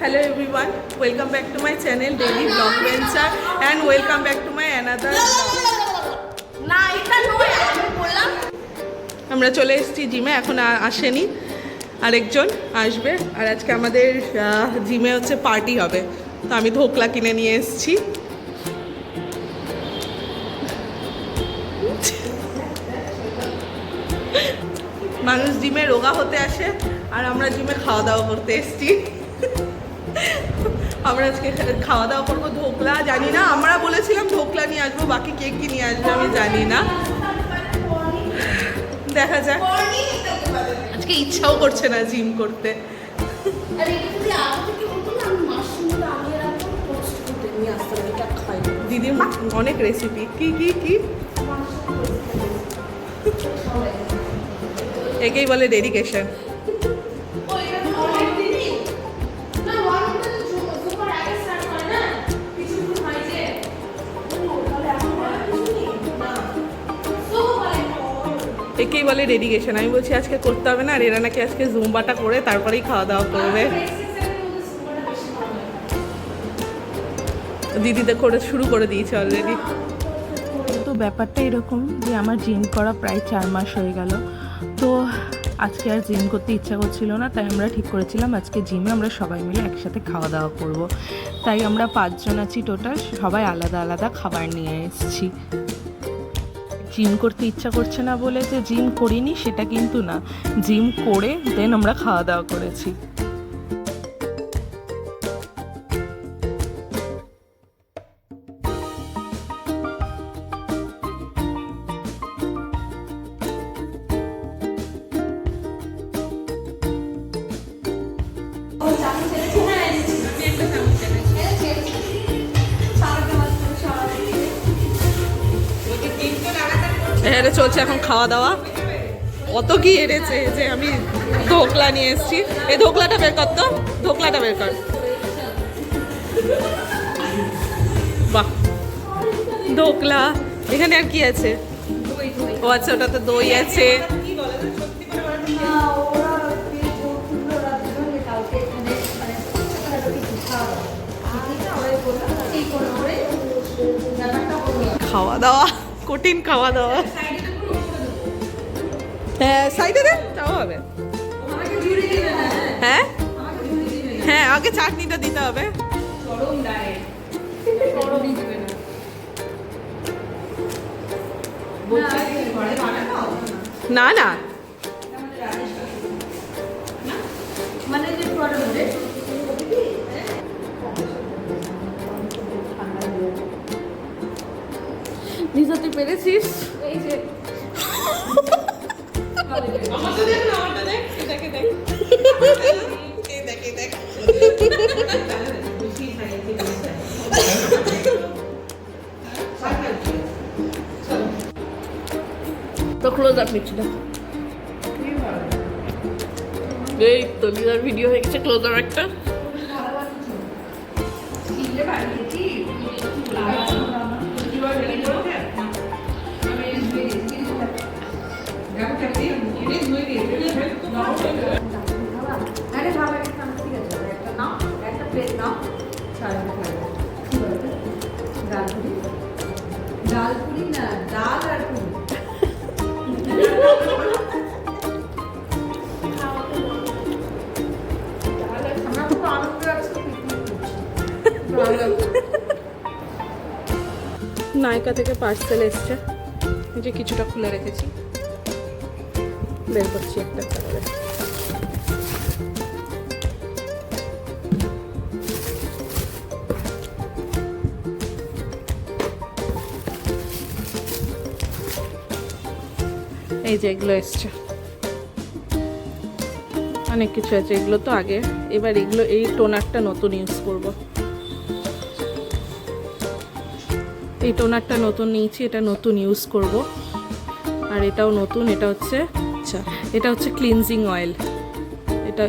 Hello everyone, welcome back to my channel Daily Vlog Venture and welcome back to my another না এটা নয় আমি বললাম আমরা চলে এসেছি জিমে। এখন আসেনি, আরেকজন আসবে। আর আজকে আমাদের জিমে হচ্ছে পার্টি হবে, তো আমি ধোকলা কিনে নিয়ে এসেছি। মানুষ জিমে রোগা হতে আসে আর আমরা জিমে খাওয়া দাওয়া করতে এসেছি। আমরা আজকে খাওয়া দাওয়া করবো ধোকলা। জানি না, আমরা বলেছিলাম ধোকলা নিয়ে আসবো, বাকি কে কি নিয়ে আসবে আমি জানি না, দেখা যাক। আজকে ইচ্ছাও করছে না জিম করতে। দিদির অনেক রেসিপি, কি কি কি একেই বলে ডেডিকেশন। একেই বলে ডেডিকেশন। আমি বলছি আজকে করতে হবে না, আর এরা নাকি আজকে জুম্বাটা করে তারপরেই খাওয়া দাওয়া করবে। দিদিতে করে শুরু করে দিয়েছে অলরেডি। তো ব্যাপারটা এরকম যে আমার জিম করা প্রায় 4 মাস হয়ে গেল, তো আজকে আর জিম করতে ইচ্ছা করছিল না। তাই আমরা ঠিক করেছিলাম আজকে জিমে আমরা সবাই মিলে একসাথে খাওয়া দাওয়া করব। তাই আমরা 5 জন আছি টোটাল, সবাই আলাদা আলাদা খাবার নিয়ে এসেছি। জিম করতে ইচ্ছা করছে না বলে যে জিম করিনি সেটা কিন্তু না, জিম করে দেন আমরা খাওয়া দাওয়া করেছি। হ্যাঁ, চলছে এখন খাওয়া দাওয়া। অত কি এনেছে যে আমি ধোকলা নিয়ে এসেছি। এই ধোকলাটা বের কর, তো ধোকলাটা বের কর। বাহ, ধোকলা। এখানে আর কি আছে? ও আচ্ছা, ওটাতে দই আছে। খাওয়া দাওয়া কঠিন, খাওয়া দাওয়া। হ্যাঁ, সাইডে দেন, তাও হবে। হ্যাঁ হ্যাঁ, আগে চাটনিটা দিতে হবে। না না, তুই পেরেছিস। এই যে তো ক্লোজ আপ নিচ্ছি না, এই তো লিদার ভিডিও হয়ে গেছে ক্লোজ আপ একটা। ডালপুরি না, ডাল আর পুরি। নায়িকা থেকে পার্সেল এসছে, যে কিছুটা খুলে রেখেছি, বের করছি একটা একটা করে। এই যে এগুলো এসছে, অনেক কিছু আছে। এগুলো তো আগে, এবার এগুলো, এই টোনারটা নতুন ইউজ করব। এই টোনারটা নতুন নিয়েছি, এটা নতুন ইউজ করব। আর এটাও নতুন, এটা হচ্ছে আচ্ছা, এটা হচ্ছে ক্লিনজিং অয়েল।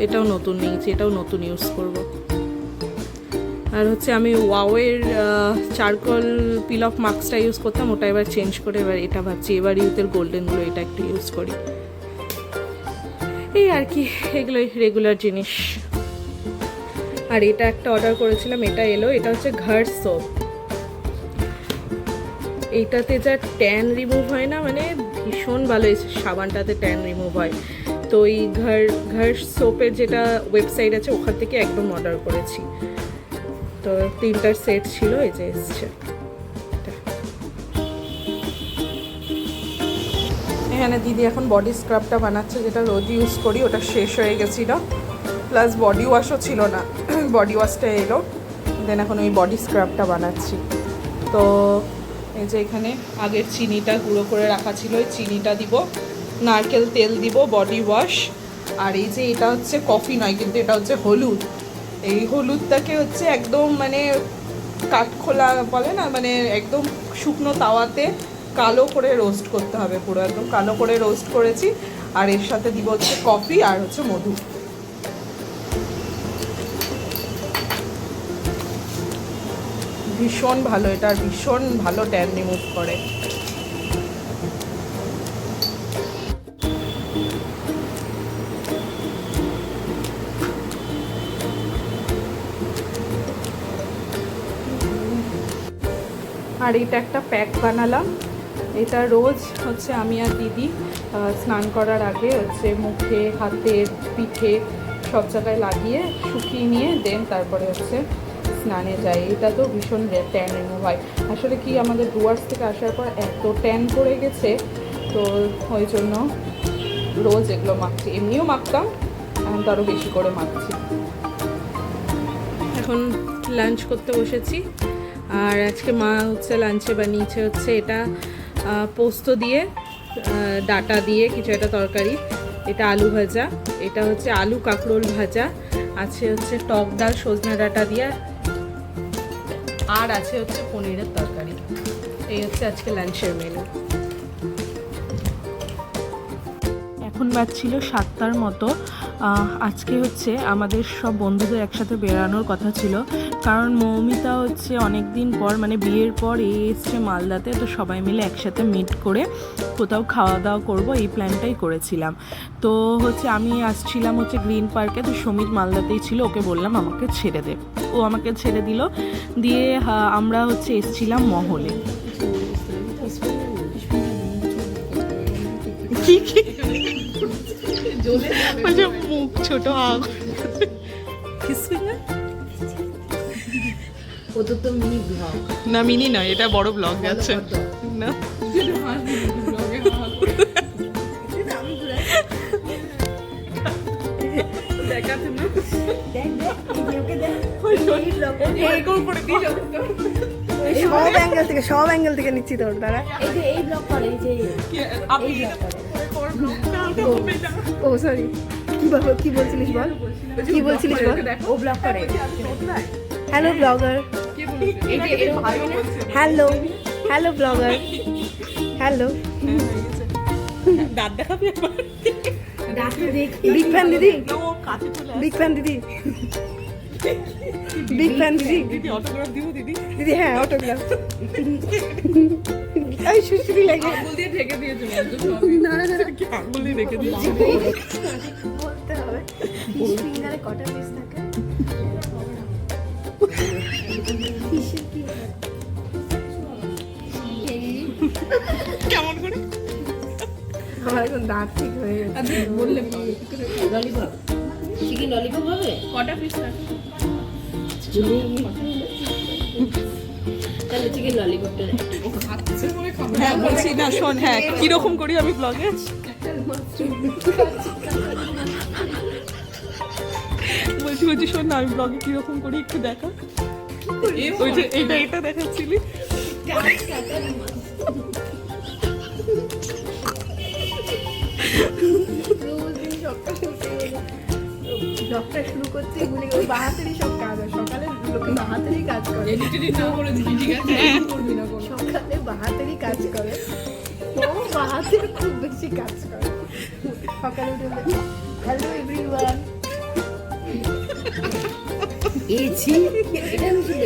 এটাও নতুন নিয়েছি, এটাও নতুন ইউজ করব। আর হচ্ছে আমি ওয়াওয়ের চারকোল পিল অফ মাস্কটা ইউজ করতাম, ওটা এবার চেঞ্জ করে এবার এটা ভাবছি এবার ইউথের গোল্ডেনগুলো এটা একটু ইউজ করি। এই আর কি, এগুলোই রেগুলার জিনিস। আর এটা একটা অর্ডার করেছিলাম, এটা এলো। এটা হচ্ছে ঘর সোপ। এইটাতে যা ট্যান রিমুভ হয় না, মানে ভীষণ ভালো। এই সাবানটাতে ট্যান রিমুভ হয়। তো এই ঘর সোপের যেটা ওয়েবসাইট আছে ওখান থেকে একদম অর্ডার করেছি। তো 3টার সেট ছিল, এই যে এসছে। এখানে দিদি এখন বডি স্ক্রাবটা বানাচ্ছে, যেটা রোজ ইউজ করি। ওটা শেষ হয়ে গেছিলো, প্লাস বডি ওয়াশও ছিল না, বডি ওয়াশটা এলো। দেন এখন ওই বডি স্ক্রাবটা বানাচ্ছি। তো এই যে এখানে আগের চিনিটা গুঁড়ো করে রাখা ছিল, ওই চিনিটা দিব, নারকেল তেল দিব, বডি ওয়াশ। আর এই যে এটা হচ্ছে কফি নয়, কিন্তু এটা হচ্ছে হলুদ। এই হলুদটাকে হচ্ছে একদম মানে কাঠখোলা বলে না, মানে একদম শুকনো তাওয়াতে কালো করে রোস্ট করতে হবে, পুরো একদম কালো করে রোস্ট করেছি। আর এর সাথে দিব হচ্ছে কফি আর হচ্ছে মধু। ভীষণ ভালো এটা, আর ভীষণ ভালো ট্যান রিমুভ করে। আর এটা একটা প্যাক বানালাম। এটা রোজ হচ্ছে আমি আর দিদি স্নান করার আগে হচ্ছে মুখে, হাতে, পিঠে সব জায়গায় লাগিয়ে শুকিয়ে নিয়ে দেন তারপরে হচ্ছে স্নানে যাই। এটা তো ভীষণ ট্যান রিমুভ হয়। আসলে কি আমাদের ডুয়ার্স থেকে আসার পর এত ট্যান পড়ে গেছে, তো ওই জন্য রোজ এগুলো মাখছি। এমনিও মাখতাম, এখন তো আরও বেশি করে মাখছি। এখন লাঞ্চ করতে বসেছি। আর আজকে মা হচ্ছে লাঞ্চে বানিয়েছে হচ্ছে এটা পোস্ত দিয়ে, ডাটা দিয়ে কিছু একটা তরকারি। এটা আলু ভাজা, এটা হচ্ছে আলু কাঁকরোল ভাজা, আছে হচ্ছে টক ডাল সজনে ডাটা দিয়ে, আর আছে হচ্ছে পনিরের তরকারি। এই হচ্ছে আজকে লাঞ্চের মেনু। এখন বাজছিল 7টার মতো। আজকে হচ্ছে আমাদের সব বন্ধুদের একসাথে বেরানোর কথা ছিল, কারণ মৌমিতা হচ্ছে অনেক দিন পর, মানে বিয়ের পর এসছে মালদাতে। তো সবাই মিলে একসাথে মিট করে কোথাও খাওয়া দাওয়া করবো, এই প্ল্যানটাই করেছিলাম। তো হচ্ছে আমি আসছিলাম হচ্ছে গ্রিন পার্কে, তো সমিত মালদাতেই ছিল, ওকে বললাম আমাকে ছেড়ে দে, ও আমাকে ছেড়ে দিল। দিয়ে আমরা হচ্ছে এসছিলাম মহলে। মুখ ছোট আগ না, মিনি নয়, এটা বড় ব্লগ যাচ্ছে না। দেখাতে না, সব অ্যাঙ্গেল থেকে নিচ্ছি তোর দ্বারা। এই ব্লগ করে, ও সরি, কি বলছিলিস বল, কি বলছিলিস বল। ও ব্লগ করে। Hello blogger, hello hello blogger, hello. দাঁত দেখাবি একবার? বিগ ফ্যান দিদি, বিগ ফ্যান দিদি, বিগ ফ্যান দিদি। দিদি অটোগ্রাফ দিব দিদি? দিদি হ্যাঁ অটোগ্রাফ। এই সুশ্রী লাগে, আঙুল দিয়ে ঢেকে দিয়েছে, না না আঙুল দিয়ে ঢেকে দিয়েছে। বলতে হবে ফিশ ফিঙ্গারে কটা পিস থাকে। কেমন করে? আমার এখন দাঁত ঠিক হয়ে গেছে। বললে ললিপপ, চিকেন ললিপপ হবে? কটা পিস থাকে? তাহলে চিকেন ললিপপটা হ্যাঁ বলছি না, শোন, হ্যাঁ কিরকম করি আমি ব্লগে বলছি শোন না, আমি ব্লগে কিরকম করি একটু দেখা। ওই যে এটা দেখাচ্ছিলি, ব্লগটা শুরু করতে এগুলি বাহাতেরই সব কাজ হয়। সকালে লোকে বাহাতেরই কাজ করে, সকালে বাহাতেরই কাজ করে, ও বাহাতের খুব বেশি কাজ করে। সকালে উঠে হ্যালো এভরিওয়ান, এছি এটা আমি শুধু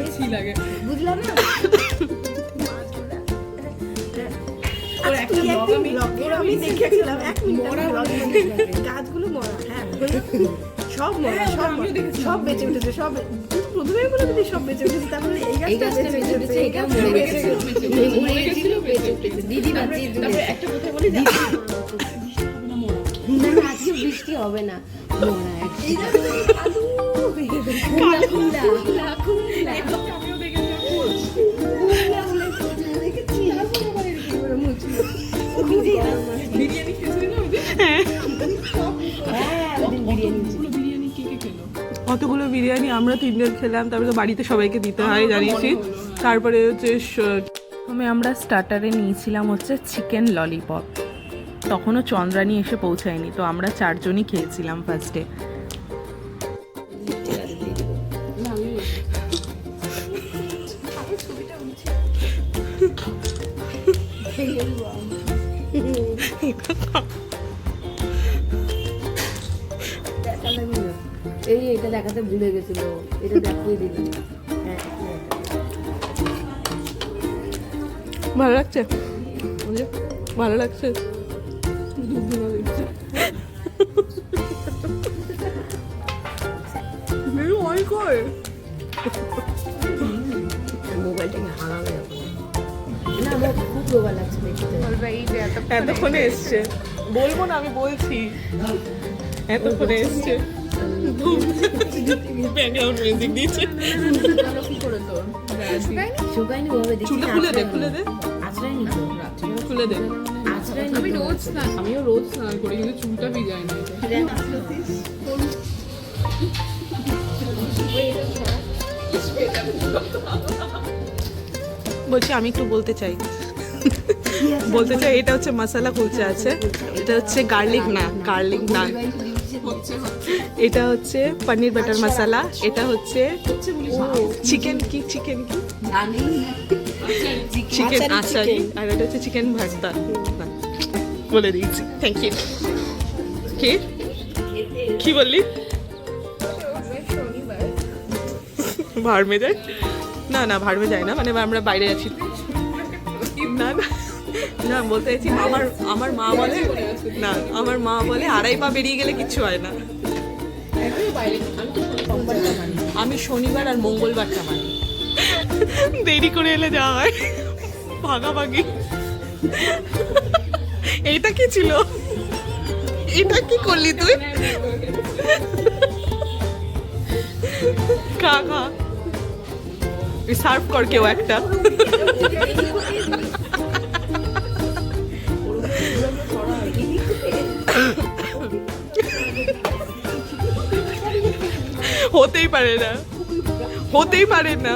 এছি লাগে, বুঝলাম না। আমি দেখেছিলাম 1 মিনিট গাছগুলো মরা। হ্যাঁ সব মরা, সব বেঁচে উঠেছে, সব প্রথমেই বলে দিদি সব বেঁচে উঠেছে, তারপরে এই এই গাছটা গাছটা বেঁচে উঠেছে, এই এটা গাছটা মরে বেঁচে গেছে, উঠেছে। মরে গেছিল, বেঁচে উঠেছে। দিদি বাঁচিয়ে দিয়েছে। একটা কথা বলি, না না, আজকে বৃষ্টি হবে না, মরা এই একটা। দেখো, আলু, কুমড়া, কুমড়া। আমিও দেখেছি দেখেছি, তারপরে আবার এরকম করে মুছলো। ও নিজেই রান্না। বিরিয়ানি খেয়েছিলি না ওই দিন? হ্যাঁ, ওদিন বিরিয়ানি ছিল। অতগুলো বিরিয়ানি কে কে খেলো? অতগুলো বিরিয়ানি আমরা 3 জন খেলাম, তারপরে তো বাড়িতে সবাইকে দিতে হয় জানিয়েছি। তারপরে হচ্ছে প্রথমে আমরা স্টার্টারে নিয়েছিলাম হচ্ছে চিকেন ললিপপ। তখনও চন্দ্রানী এসে পৌঁছায়নি, তো আমরা 4 জনই খেয়েছিলাম ফার্স্টে। ঠিক আছে, দিয়ে দেবো। না, আমি এই এটা দেখাতে ভুলে গেছিল, এটা দেখিয়ে দিলাম। হ্যাঁ, হ্যাঁ। ভালো লাগছে, ভালো লাগছে। মোবাইলটাকে হারাবে এখন। না, আমার খুব রোগা লাগছে দেখতে। এতক্ষণে এসছে, বলবো না, আমি বলছি এতক্ষণে এসছে। ব্যাকগ্রাউন্ড মিউজিক দিয়েছে। শুকায়নি ভাবে দেখি। চুলে খুলে দে, খুলে দে, আছড়ায়নি তো। খুলে দে। আছড়ায়নি আমি রোজ স্নান, আমিও রোজ স্নান করি কিন্তু চুলটা ভিজাই না। বলছি আমি একটু বলতে চাই, এটা হচ্ছে মশলা কুলচা আছে, এটা হচ্ছে গার্লিক নান, এটা হচ্ছে পনির বাটার মশলা, এটা হচ্ছে চিকেন চিকেন আচারি, আর এটা হচ্ছে চিকেন ভর্তা। বলে দিয়েছি, থ্যাংক ইউ। কি বললি? ভাড় মে যায় না, না ভাড় মে যায় না, মানে আমরা বাইরে আছি। না না না, বলতে চাইছি আমার মা বলে না, আমার মা বলে 2.5 পা বেরিয়ে গেলে কিচ্ছু হয় না। আমি শনিবার আর মঙ্গলবারটা মানি, দেরি করে এলে যাওয়া হয় ভাগাভাগি। এইটা কি ছিল? এটা কি করলি তুই? খা খা, সার্ভ কর কেউ একটা। হতেই পারে না, হতেই পারে না,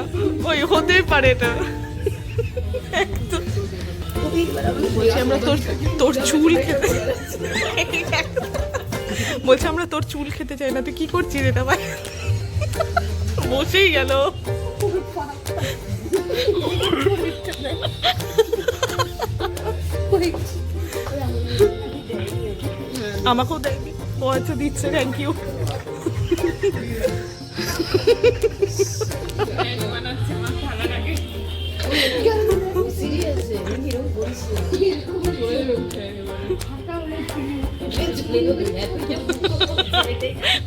ওই হতেই পারে না। বলছি আমরা তোর চুল খেতে, বলছি আমরা তোর চুল খেতে চাই না, তুই কি করছিস এটা ভাই? বসেই গেল। আমাকেও দেয়নি, ও আচ্ছা দিচ্ছে, থ্যাংক ইউ।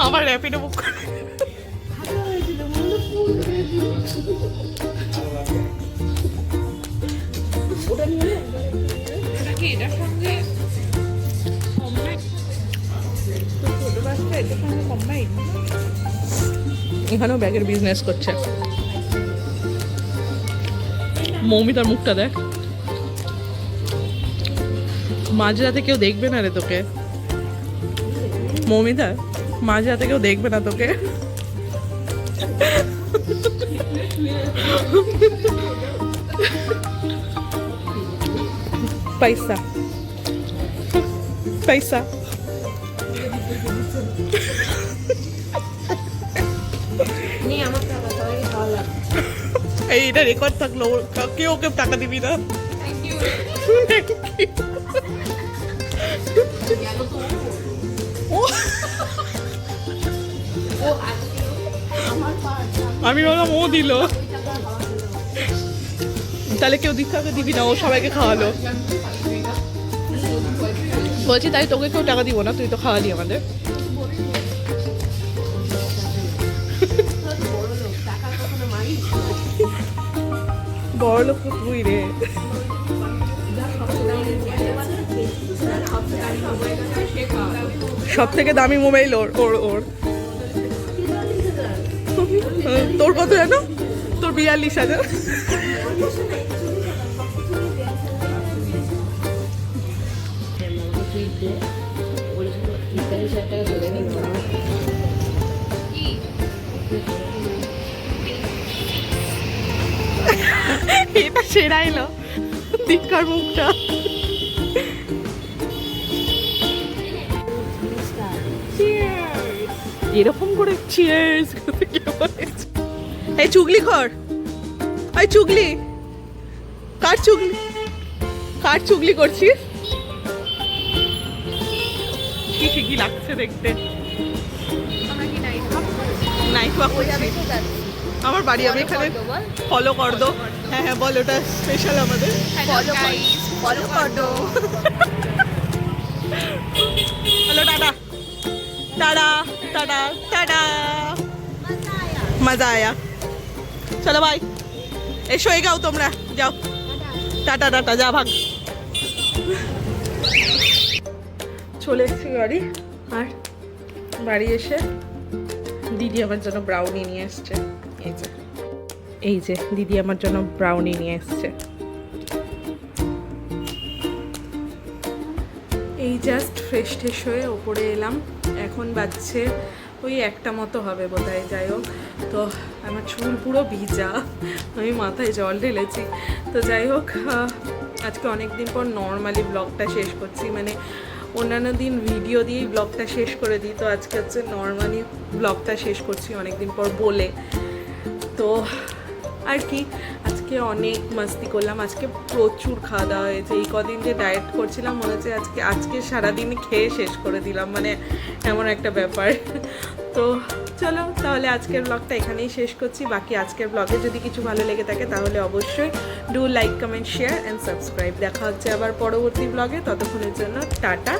আমার র্যাপিডো বুক করে এটার সঙ্গে এখানেও ব্যাগের বিজনেস করছে। মৌমিতার মুখটা দেখ, মাঝরাতে কেউ দেখবে না রে তোকে। মৌমিতা, মাঝরাতে কেউ দেখবে না তোকে। পয়সা পয়সা এইটা রেকর্ড থাকলো, কেউ ওকে টাকা দিবি না। আমি বললাম ও দিল, তাহলে কেউ দিতে দিবি না, ও সবাইকে খাওয়ালো। বলছি তাই তোকে কেউ টাকা দিব না, তুই তো খাওয়ালি আমাদের। বড় লোক তো তুই রে। সব থেকে দামি মোবাইল ওর ওর ওর তোর কত জানো? তোর 42,000। এটা সেরা এলো দীক্ষার মুখটা। এরকম করে চিয়ার্স এই চুগলি কর, এই চুগলি কার চুগলি করছিস? কি কি লাগছে দেখতে? নাইট ওয়াক করছি আমার বাড়ি, আমি এখানে ফলো কর দো। হ্যাঁ হ্যাঁ বল, ওটা স্পেশাল আমাদের। ফলো কর দো। Hello tata tata tata tata, মজা আয়া। চলো ভাই এসো, এগাও তোমরা, যাও টাটা টাটা, যা ভাগ। চলে এসেছি বাড়ি, আর বাড়ি এসে দিদি আমার জন্য ব্রাউনি নিয়ে এসছে। এই যে দিদি আমার জন্য ব্রাউনি নিয়ে এসছে। এই জাস্ট ফ্রেশ ট্রেশ হয়ে ওপরে এলাম, এখন বাজছে ওই 1টা মতো হবে বোধহয়। যাই হোক, তো আমার চুল পুরো ভিজা, আমি মাথায় জল ঢেলেছি। তো যাই হোক, আজকে অনেক দিন পর নর্মালি ব্লগটা শেষ করছি, মানে অন্যান্য দিন ভিডিও দিয়েই ব্লগটা শেষ করে দিই, তো আজকে হচ্ছে নর্মালি ব্লগটা শেষ করছি অনেক দিন পর বলে। তো আর কি, আজকে অনেক মাস্তি করলাম, আজকে প্রচুর খাওয়া দাওয়া হয়েছে। এই কদিন যে ডায়েট করছিলাম মনে হচ্ছে আজকে সারাদিন খেয়ে শেষ করে দিলাম, মানে এমন একটা ব্যাপার। তো চলো তাহলে আজকের ব্লগটা এখানেই শেষ করছি। বাকি আজকের ব্লগে যদি কিছু ভালো লেগে থাকে তাহলে অবশ্যই do like, comment, share and subscribe. দেখা হচ্ছে আবার পরবর্তী ব্লগে, ততক্ষণের জন্য টাটা।